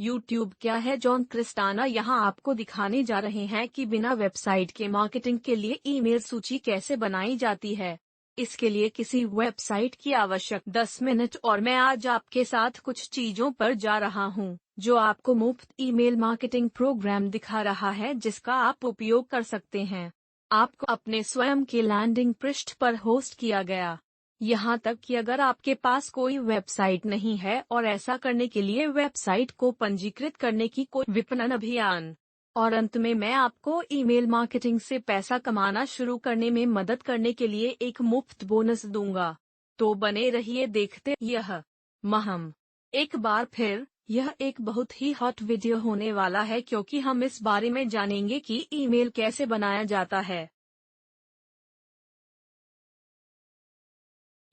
YouTube क्या है। John क्रिस्टाना यहाँ आपको दिखाने जा रहे हैं कि बिना वेबसाइट के मार्केटिंग के लिए ईमेल सूची कैसे बनाई जाती है। इसके लिए किसी वेबसाइट की आवश्यक 10 मिनट और मैं आज आपके साथ कुछ चीजों पर जा रहा हूँ जो आपको मुफ्त ईमेल मार्केटिंग प्रोग्राम दिखा रहा है जिसका आप उपयोग कर सकते हैं। आपको अपने स्वयं के लैंडिंग पृष्ठ पर होस्ट किया गया। यहाँ तक कि अगर आपके पास कोई वेबसाइट नहीं है और ऐसा करने के लिए वेबसाइट को पंजीकृत करने की कोई विपणन अभियान। और अंत में मैं आपको ईमेल मार्केटिंग से पैसा कमाना शुरू करने में मदद करने के लिए एक मुफ्त बोनस दूंगा। तो बने रहिए देखते यह महम। एक बार फिर यह एक बहुत ही हॉट वीडियो होने वाला है क्योंकि हम इस बारे में जानेंगे कि ईमेल कैसे बनाया जाता है।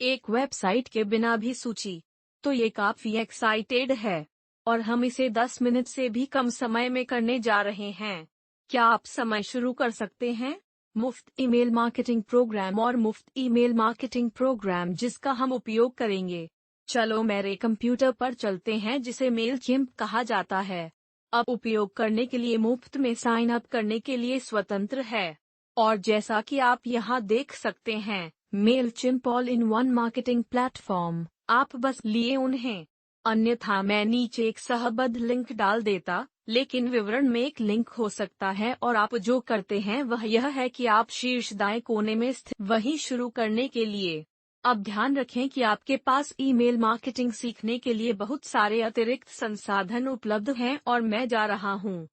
एक वेबसाइट के बिना भी सूची। तो ये काफी एक्साइटेड है और हम इसे 10 मिनट से भी कम समय में करने जा रहे हैं। क्या आप समय शुरू कर सकते हैं? मुफ्त ईमेल मार्केटिंग प्रोग्राम और मुफ्त ईमेल मार्केटिंग प्रोग्राम जिसका हम उपयोग करेंगे। चलो मेरे कंप्यूटर पर चलते हैं जिसे मेलचिम्प कहा जाता है। अब उपयोग करने के लिए मुफ्त में साइन अप करने के लिए स्वतंत्र है। और जैसा कि आप यहाँ देख सकते हैं, Mailchimp all in one marketing platform. आप बस लिए उन्हें। अन्यथा मैं नीचे एक सहबद्ध लिंक डाल देता, लेकिन विवरण में एक लिंक हो सकता है और आप जो करते हैं वह यह है कि आप शीर्ष दाएं कोने में स्थित वही शुरू करने के लिए। अब ध्यान रखें कि आपके पास ईमेल मार्केटिंग सीखने के लिए बहुत सारे अतिरिक्त संसाधन उपलब्ध हैं और मैं जा रहा हूँ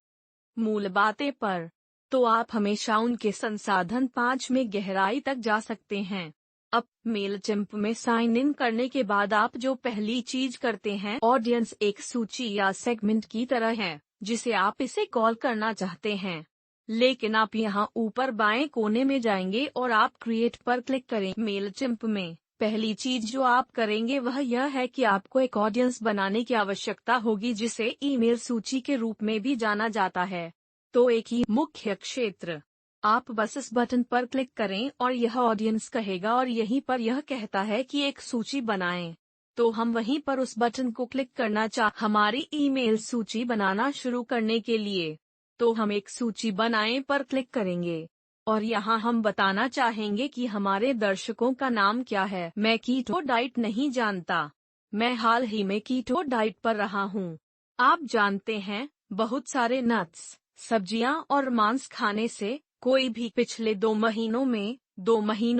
मूल बातें पर। तो आप हमेशा उनके संसाधन 5 में गहराई तक जा सकते हैं। अब मेलचिम्प में साइन इन करने के बाद आप जो पहली चीज करते हैं, ऑडियंस एक सूची या सेगमेंट की तरह है जिसे आप इसे कॉल करना चाहते हैं। लेकिन आप यहाँ ऊपर बाएं कोने में जाएंगे और आप क्रिएट पर क्लिक करें। मेलचिम्प में पहली चीज जो आप करेंगे वह यह है कि आपको एक ऑडियंस बनाने की आवश्यकता होगी जिसे ईमेल सूची के रूप में भी जाना जाता है। तो एक ही मुख्य क्षेत्र। आप बस इस बटन पर क्लिक करें और यह ऑडियंस कहेगा और यहीं पर यह कहता है कि एक सूची बनाएं। तो हम वहीं पर उस बटन को क्लिक करना हमारी ईमेल सूची बनाना शुरू करने के लिए। तो हम एक सूची बनाएं पर क्लिक करेंगे और यहाँ हम बताना चाहेंगे कि हमारे दर्शकों का नाम क्या है। मैं कीटो डाइट नहीं जानता। मैं हाल ही में कीटो डाइट पर रहा हूँ। आप जानते हैं, बहुत सारे नट्स, सब्जियां और मांस खाने से कोई भी पिछले 2 महीनों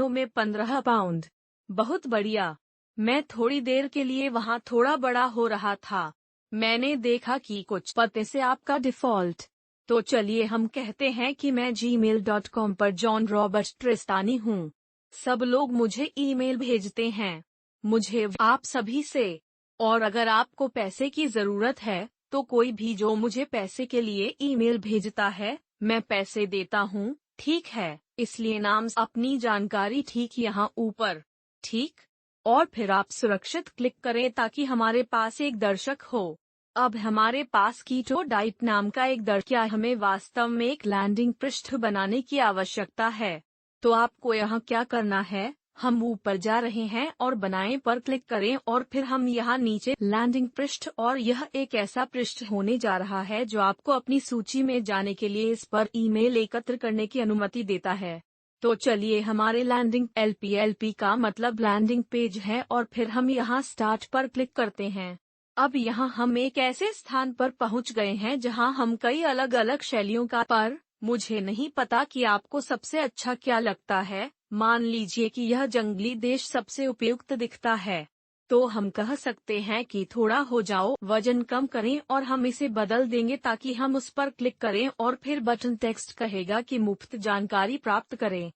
में 15 पाउंड। बहुत बढ़िया। मैं थोड़ी देर के लिए वहाँ थोड़ा बड़ा हो रहा था। मैंने देखा कि कुछ पते से आपका डिफ़ॉल्ट। तो चलिए हम कहते हैं कि मैं gmail.com पर जॉन रॉबर्ट ट्रिस्तानी हूँ। सब लोग मुझे ईमेल भेजते हैं। मुझे आप सभी से। और अगर आपको पैसे की जरूरत है तो कोई भी जो मुझे पैसे के लिए ईमेल भेजता है, मैं पैसे देता हूँ, ठीक है। इसलिए नाम अपनी जानकारी ठीक यहाँ ऊपर। ठीक। और फिर आप सुरक्षित क्लिक करें ताकि हमारे पास एक दर्शक हो। अब हमारे पास कीटो डाइट नाम का एक क्या हमें वास्तव में एक लैंडिंग पृष्ठ बनाने की आवश्यकता है। तो आपको यहाँ क्या करना है, हम ऊपर जा रहे हैं और बनाएं पर क्लिक करें और फिर हम यहाँ नीचे लैंडिंग पृष्ठ और यह एक ऐसा पृष्ठ होने जा रहा है जो आपको अपनी सूची में जाने के लिए इस पर ईमेल एकत्र करने की अनुमति देता है। तो चलिए हमारे लैंडिंग LP का मतलब लैंडिंग पेज है और फिर हम यहाँ स्टार्ट पर क्लिक करते हैं। अब यहाँ हम एक ऐसे स्थान पर पहुँच गए हैं जहाँ हम कई अलग अलग शैलियों का पर मुझे नहीं पता कि आपको सबसे अच्छा क्या लगता है। मान लीजिए कि यह जंगली देश सबसे उपयुक्त दिखता है। तो हम कह सकते हैं कि थोड़ा हो जाओ, वजन कम करें और हम इसे बदल देंगे ताकि हम उस पर क्लिक करें और फिर बटन टेक्स्ट कहेगा कि मुफ्त जानकारी प्राप्त करें।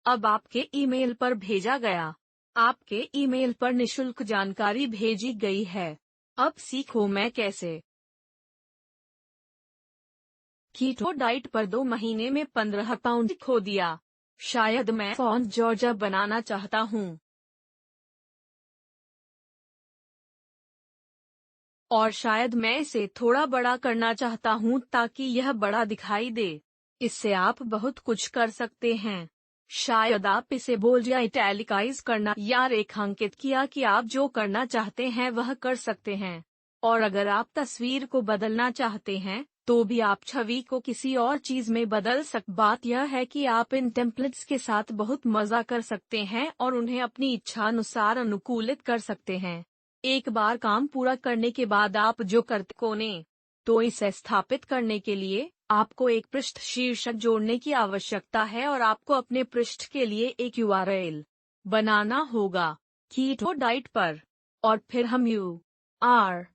अब आपके ईमेल पर भेजा गया। आपके ईमेल पर निशुल्क जानकारी भेजी गई है। अब सीखो मैं कैसे कीटो डाइट पर 2 महीने में 15 पाउंड खो दिया। शायद मैं फॉन्ट जॉर्जा बनाना चाहता हूँ और शायद मैं इसे थोड़ा बड़ा करना चाहता हूँ ताकि यह बड़ा दिखाई दे। इससे आप बहुत कुछ कर सकते हैं। शायद आप इसे बोल्ड या इटैलिकाइज करना या रेखांकित किया कि आप जो करना चाहते हैं वह कर सकते हैं। और अगर आप तस्वीर को बदलना चाहते हैं तो भी आप छवि को किसी और चीज में बदल सकते। बात यह है कि आप इन टेम्पलेट्स के साथ बहुत मजा कर सकते हैं और उन्हें अपनी इच्छा अनुसार अनुकूलित कर सकते हैं। एक बार काम पूरा करने के बाद आप जो करते कोने, तो इसे स्थापित करने के लिए आपको एक पृष्ठ शीर्षक जोड़ने की आवश्यकता है और आपको अपने पृष्ठ के लिए एक URL बनाना होगा कीटोडाइट पर, और फिर हम URL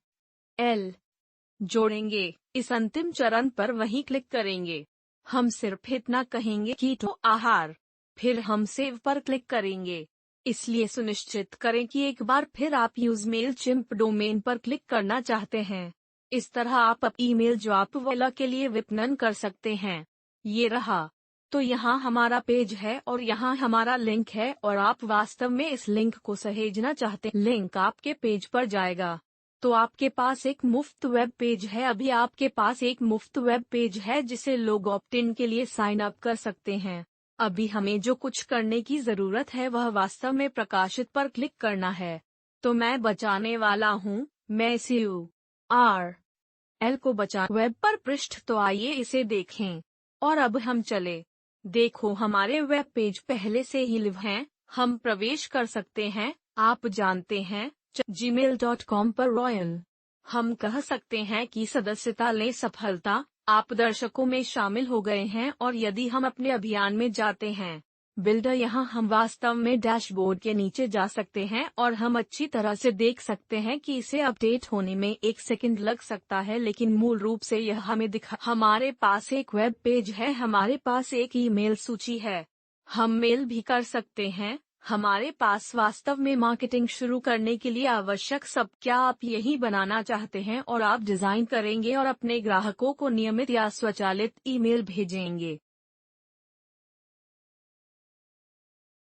जोड़ेंगे। इस अंतिम चरण पर वहीं क्लिक करेंगे। हम सिर्फ इतना कहेंगे कीटो आहार, फिर हम सेव पर क्लिक करेंगे। इसलिए सुनिश्चित करें कि एक बार फिर आप यूज मेलचिम्प डोमेन पर क्लिक करना चाहते हैं। इस तरह आप ईमेल जो आप वाला के लिए विपणन कर सकते हैं। ये रहा। तो यहाँ हमारा पेज है और यहाँ हमारा लिंक है और आप वास्तव में इस लिंक को सहेजना चाहते हैं। लिंक आपके पेज पर जाएगा। तो आपके पास एक मुफ्त वेब पेज है। अभी आपके पास एक मुफ्त वेब पेज है जिसे लोग ऑप्ट इन के लिए साइन अप कर सकते हैं। अभी हमें जो कुछ करने की जरूरत है वह वास्तव में प्रकाशित पर क्लिक करना है। तो मैं बचाने वाला हूँ, मैं इस URL को बचा वेब पर पृष्ठ। तो आइए इसे देखें। और अब हम चले। देखो हमारे वेब पेज पहले से ही लिव हैं। हम प्रवेश कर सकते हैं। आप जानते हैं gmail.com पर रॉयल। हम कह सकते हैं कि सदस्यता लें सफलता। आप दर्शकों में शामिल हो गए हैं और यदि हम अपने अभियान में जाते हैं बिल्डर, यहाँ हम वास्तव में डैशबोर्ड के नीचे जा सकते हैं और हम अच्छी तरह से देख सकते हैं कि इसे अपडेट होने में 1 सेकंड लग सकता है, लेकिन मूल रूप से यह हमें दिखा। हमारे पास एक वेब पेज है, हमारे पास एक ईमेल सूची है, हम मेल भी कर सकते हैं। हमारे पास वास्तव में मार्केटिंग शुरू करने के लिए आवश्यक सब। क्या आप यही बनाना चाहते हैं और आप डिजाइन करेंगे और अपने ग्राहकों को नियमित या स्वचालित ईमेल भेजेंगे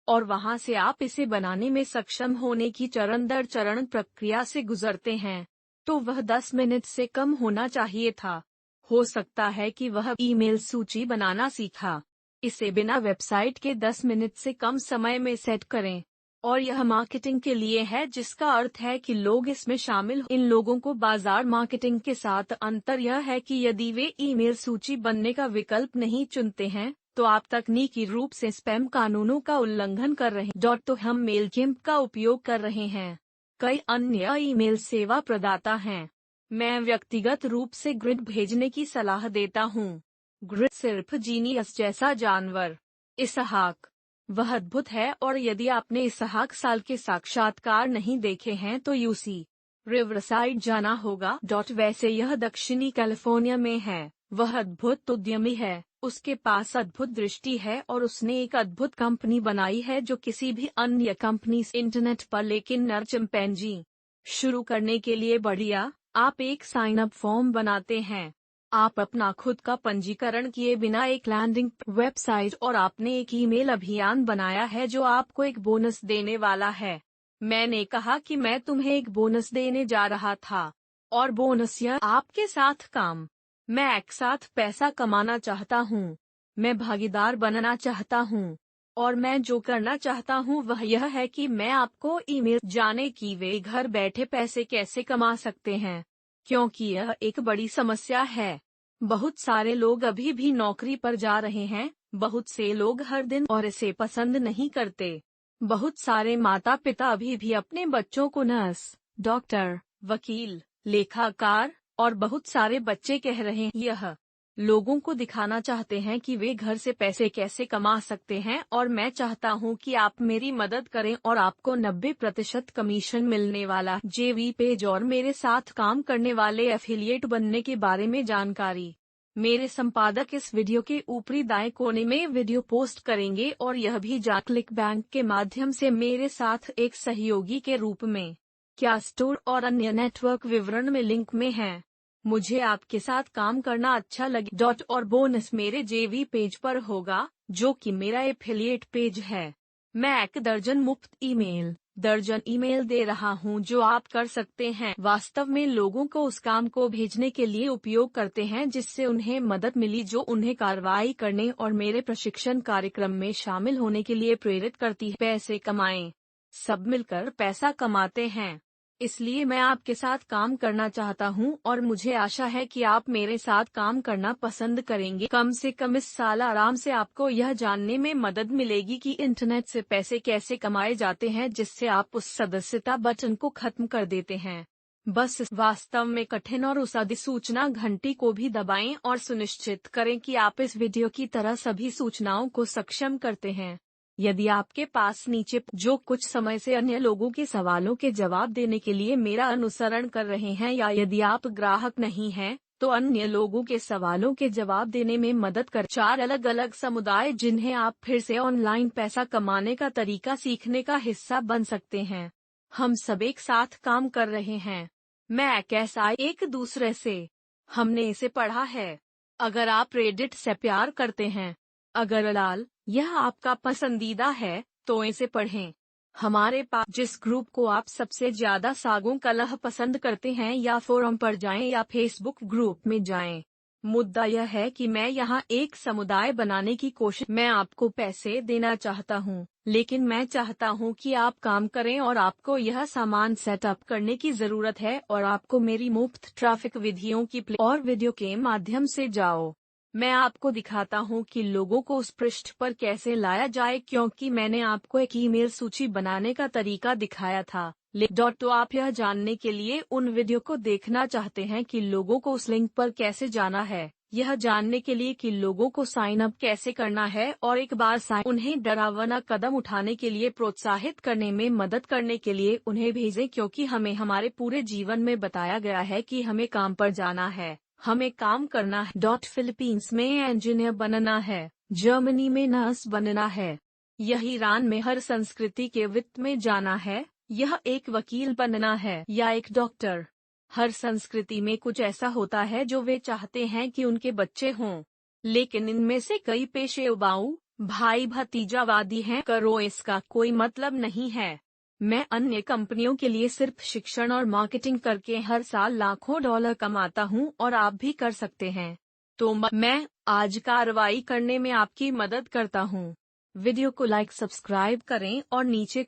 और वहां से आप इसे बनाने में सक्षम होने की चरण दर चरण प्रक्रिया से गुजरते हैं। तो वह 10 मिनट से कम होना चाहिए था। हो सकता है कि वह ईमेल सूची बनाना सीखा। इसे बिना वेबसाइट के 10 मिनट से कम समय में सेट करें। और यह मार्केटिंग के लिए है, जिसका अर्थ है कि लोग इसमें शामिल हो। इन लोगों को बाजार मार्केटिंग के साथ अंतर यह है कि यदि वे ईमेल सूची बनने का विकल्प नहीं चुनते हैं तो आप तकनीकी रूप से स्पैम कानूनों का उल्लंघन कर रहे हैं। तो हम मेलचिम्प का उपयोग कर रहे हैं। कई अन्य ईमेल सेवा प्रदाता हैं। मैं व्यक्तिगत रूप से ग्रिड भेजने की सलाह देता हूँ। ग्रिड सिर्फ जीनियस जैसा जानवर, इसहाक, वह अद्भुत है। और यदि आपने इसहाक साल के साक्षात्कार नहीं देखे हैं तो यूसी रिवरसाइड जाना होगा। वैसे यह दक्षिणी कैलिफोर्निया में है। वह अद्भुत उद्यमी है, उसके पास अद्भुत दृष्टि है और उसने एक अद्भुत कंपनी बनाई है जो किसी भी अन्य कंपनी से इंटरनेट पर। लेकिन नर चिंपैंजी शुरू करने के लिए बढ़िया। आप एक साइन अप फॉर्म बनाते हैं। आप अपना खुद का पंजीकरण किए बिना एक लैंडिंग वेबसाइट और आपने एक ईमेल अभियान बनाया है जो आपको एक बोनस देने वाला है। मैंने कहा कि मैं तुम्हें एक बोनस देने जा रहा था और बोनस यह आपके साथ काम। मैं एक साथ पैसा कमाना चाहता हूँ। मैं भागीदार बनना चाहता हूँ और मैं जो करना चाहता हूँ वह यह है कि मैं आपको ईमेल जाने कि वे घर बैठे पैसे कैसे कमा सकते हैं, क्योंकि यह एक बड़ी समस्या है। बहुत सारे लोग अभी भी नौकरी पर जा रहे हैं, बहुत से लोग हर दिन और इसे पसंद नहीं करते। बहुत सारे माता पिता अभी भी अपने बच्चों को नर्स, डॉक्टर, वकील, लेखाकार और बहुत सारे बच्चे कह रहे हैं यह लोगों को दिखाना चाहते हैं कि वे घर से पैसे कैसे कमा सकते हैं। और मैं चाहता हूं कि आप मेरी मदद करें और आपको 90% कमीशन मिलने वाला जेवी पेज और मेरे साथ काम करने वाले एफिलिएट बनने के बारे में जानकारी। मेरे संपादक इस वीडियो के ऊपरी दाएं कोने में वीडियो पोस्ट करेंगे और यह भी क्लिक बैंक के माध्यम से मेरे साथ एक सहयोगी के रूप में। क्या स्टोर और अन्य नेटवर्क विवरण में लिंक में हैं। मुझे आपके साथ काम करना अच्छा लगे। और बोनस मेरे जेवी पेज पर होगा जो कि मेरा एफिलिएट पेज है। मैं 1 दर्जन मुफ्त ईमेल दर्जन ईमेल दे रहा हूं जो आप कर सकते हैं वास्तव में लोगों को उस काम को भेजने के लिए उपयोग करते हैं जिससे उन्हें मदद मिली, जो उन्हें कार्रवाई करने और मेरे प्रशिक्षण कार्यक्रम में शामिल होने के लिए प्रेरित करती है। पैसे कमाएं। सब मिलकर पैसा कमाते हैं। इसलिए मैं आपके साथ काम करना चाहता हूं और मुझे आशा है कि आप मेरे साथ काम करना पसंद करेंगे। कम से कम इस साल आराम से आपको यह जानने में मदद मिलेगी कि इंटरनेट से पैसे कैसे कमाए जाते हैं, जिससे आप उस सदस्यता बटन को खत्म कर देते हैं। बस वास्तव में कठिन और उस अधिसूचना घंटी को भी दबाएं और सुनिश्चित करें कि आप इस वीडियो की तरह सभी सूचनाओं को सक्षम करते हैं। यदि आपके पास नीचे जो कुछ समय से अन्य लोगों के सवालों के जवाब देने के लिए मेरा अनुसरण कर रहे हैं, या यदि आप ग्राहक नहीं हैं, तो अन्य लोगों के सवालों के जवाब देने में मदद कर 4 अलग अलग समुदाय जिन्हें आप फिर से ऑनलाइन पैसा कमाने का तरीका सीखने का हिस्सा बन सकते हैं। हम सब एक साथ काम कर रहे हैं। मैं कैसा एक दूसरे से। हमने इसे पढ़ा है। अगर आप रेडिट से प्यार करते हैं, अगर लाल यह आपका पसंदीदा है, तो इसे पढ़ें। हमारे पास जिस ग्रुप को आप सबसे ज्यादा सागों कलह पसंद करते हैं, या फोरम पर जाएं या फेसबुक ग्रुप में जाएं। मुद्दा यह है कि मैं यहाँ एक समुदाय बनाने की कोशिश। मैं आपको पैसे देना चाहता हूँ, लेकिन मैं चाहता हूँ कि आप काम करें और आपको यह सामान सेटअप करने की जरूरत है और आपको मेरी मुफ्त ट्रैफिक विधियों की प्ले और वीडियो के माध्यम से जाओ। मैं आपको दिखाता हूं कि लोगों को उस पृष्ठ पर कैसे लाया जाए, क्योंकि मैंने आपको एक ईमेल सूची बनाने का तरीका दिखाया था। तो आप यह जानने के लिए उन वीडियो को देखना चाहते हैं कि लोगों को उस लिंक पर कैसे जाना है, यह जानने के लिए कि लोगों को साइन अप कैसे करना है, और एक बार उन्हें डरावना कदम उठाने के लिए प्रोत्साहित करने में मदद करने के लिए उन्हें भेजें, क्योंकि हमें हमारे पूरे जीवन में बताया गया है कि हमें काम पर जाना है, हमें काम करना है। फिलीपींस में इंजीनियर बनना है, जर्मनी में नर्स बनना है, यह ईरान में हर संस्कृति के वित्त में जाना है, यह एक वकील बनना है या एक डॉक्टर। हर संस्कृति में कुछ ऐसा होता है जो वे चाहते हैं कि उनके बच्चे हों, लेकिन इनमें से कई पेशे उबाऊ भाई भतीजावादी हैं। करो, इसका कोई मतलब नहीं है। मैं अन्य कंपनियों के लिए सिर्फ शिक्षण और मार्केटिंग करके हर साल लाखों डॉलर कमाता हूं, और आप भी कर सकते हैं। तो मैं आज कार्रवाई करने में आपकी मदद करता हूं। वीडियो को लाइक, सब्सक्राइब करें और नीचे